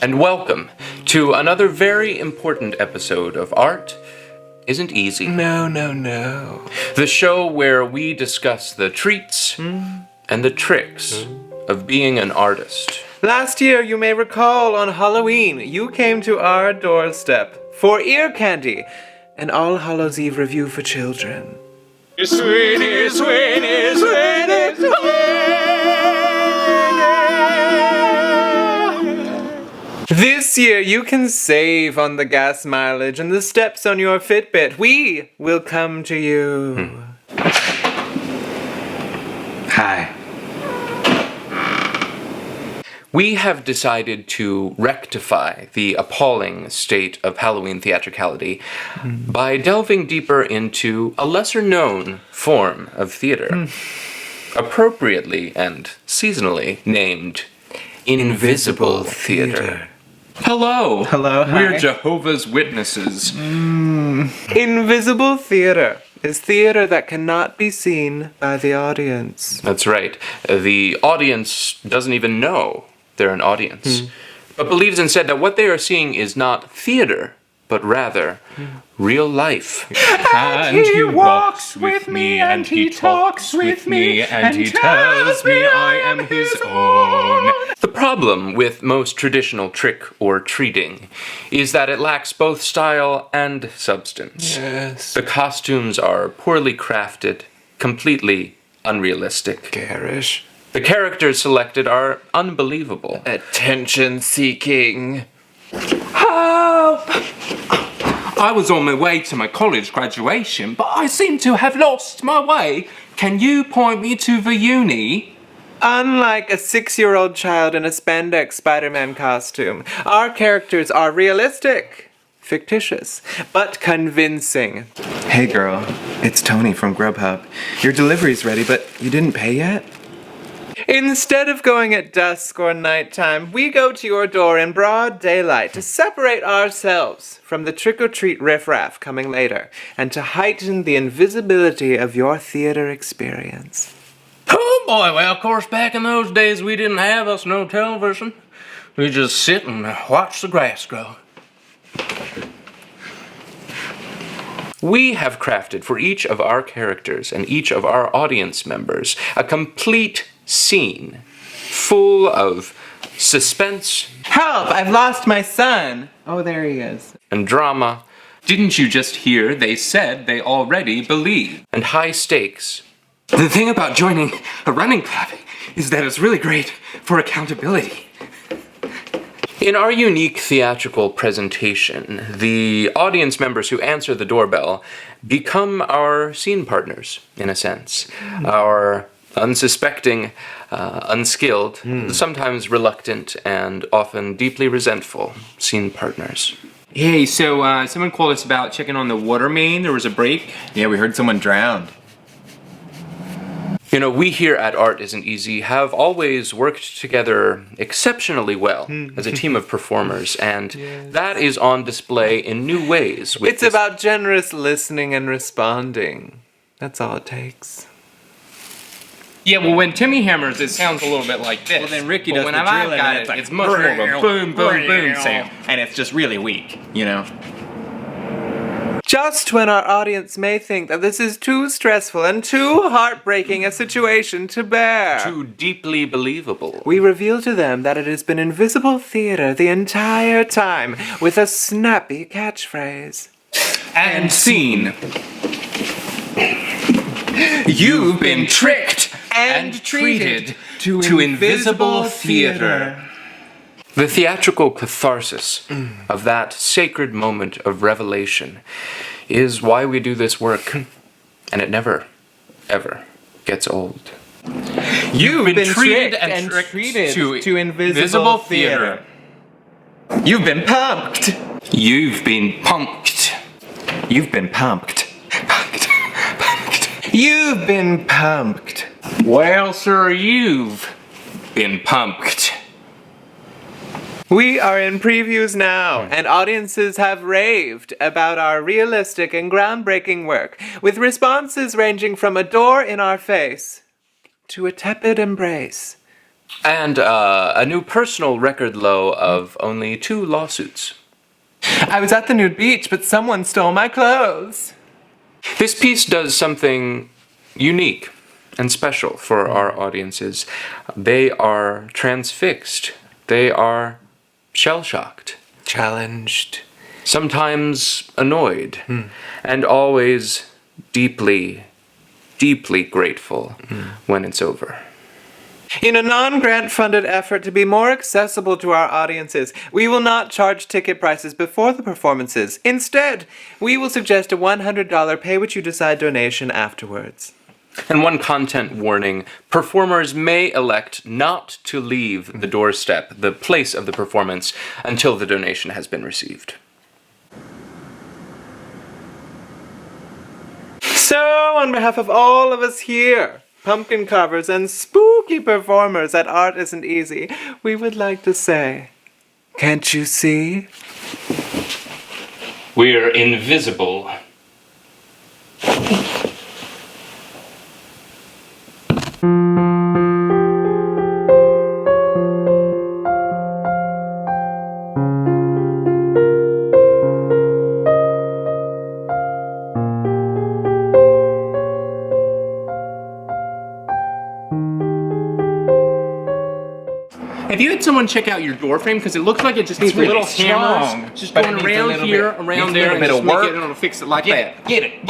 and welcome to another very important episode of Art Isn't Easy. No. The show where we discuss the treats and the tricks of being an artist. Last year, you may recall, on Halloween, you came to our doorstep for ear candy, an All Hallows Eve review for children. Sweeney, Sweeney, Sweeney, This year, you can save on the gas mileage and the steps on your Fitbit. We will come to you. Hi. We have decided to rectify the appalling state of Halloween theatricality by delving deeper into a lesser-known form of theater, appropriately and seasonally named Invisible Theater. Hello. Hello, hi. We're Jehovah's Witnesses. Invisible theater is theater that cannot be seen by the audience. That's right. The audience doesn't even know they're an audience, but believes instead that what they are seeing is not theater, but rather real life. And he walks with me, and he talks with me, and he tells me I am his own. The problem with most traditional trick or treating is that it lacks both style and substance. Yes. The costumes are poorly crafted, completely unrealistic. Garish. The characters selected are unbelievable. Attention-seeking. Help! I was on my way to my college graduation, but I seem to have lost my way. Can you point me to the uni? Unlike a 6-year-old child in a spandex Spider-Man costume, our characters are realistic, fictitious, but convincing. Hey girl, it's Tony from Grubhub. Your delivery's ready, but you didn't pay yet? Instead of going at dusk or nighttime, we go to your door in broad daylight to separate ourselves from the trick-or-treat riffraff coming later, and to heighten the invisibility of your theater experience. Oh boy, well, of course, back in those days we didn't have us no television. We just sit and watch the grass grow. We have crafted for each of our characters and each of our audience members a complete scene full of suspense Help! I've lost my son! Oh, there he is. and drama Didn't you just hear they said they already believe? and high stakes. The thing about joining a running club is that it's really great for accountability. In our unique theatrical presentation, the audience members who answer the doorbell become our scene partners, in a sense. Our unsuspecting, unskilled, sometimes reluctant, and often deeply resentful scene partners. Hey, so someone called us about checking on the water main. There was a break. Yeah, we heard someone drowned. You know, we here at Art Isn't Easy have always worked together exceptionally well as a team of performers, and that is on display in new ways. With It's about generous listening and responding. That's all it takes. Yeah, well, when Timmy hammers, it sounds a little bit like this. Well, then Ricky but does when the I've drilling, got and it, it's like it's much more of a boom, boom, boom sound. And it's just really weak, you know? Just when our audience may think that this is too stressful and too heartbreaking a situation to bear, too deeply believable. we reveal to them that it has been invisible theater the entire time with a snappy catchphrase. And scene. You've been tricked and treated to invisible theater. The theatrical catharsis of that sacred moment of revelation is why we do this work, and it never, ever gets old. You've been tricked and tricked to invisible theater. You've been pumped! You've been punked. You've been pumped. You've been pumped. Well, sir, you've been punked. We are in previews now, and audiences have raved about our realistic and groundbreaking work, with responses ranging from a door in our face to a tepid embrace And a new personal record low of only 2 lawsuits. I was at the nude beach, but someone stole my clothes. This piece does something unique and special for our audiences. They are transfixed. They are shell-shocked. Challenged. Sometimes annoyed. And always deeply, deeply grateful when it's over. In a non-grant funded effort to be more accessible to our audiences, we will not charge ticket prices before the performances. Instead, we will suggest a $100 pay-what-you-decide donation afterwards. And one content warning, performers may elect not to leave the doorstep, the place of the performance, until the donation has been received. So, on behalf of all of us here, pumpkin carvers and spooky performers at Art Isn't Easy, we would like to say, can't you see? We're invisible. Have you had someone check out your door frame? Because it looks like it just needs really little strong, hammers just but it going needs a around little here, bit- around needs a there, little and bit just of make work. it and it'll fix it like that. Get it.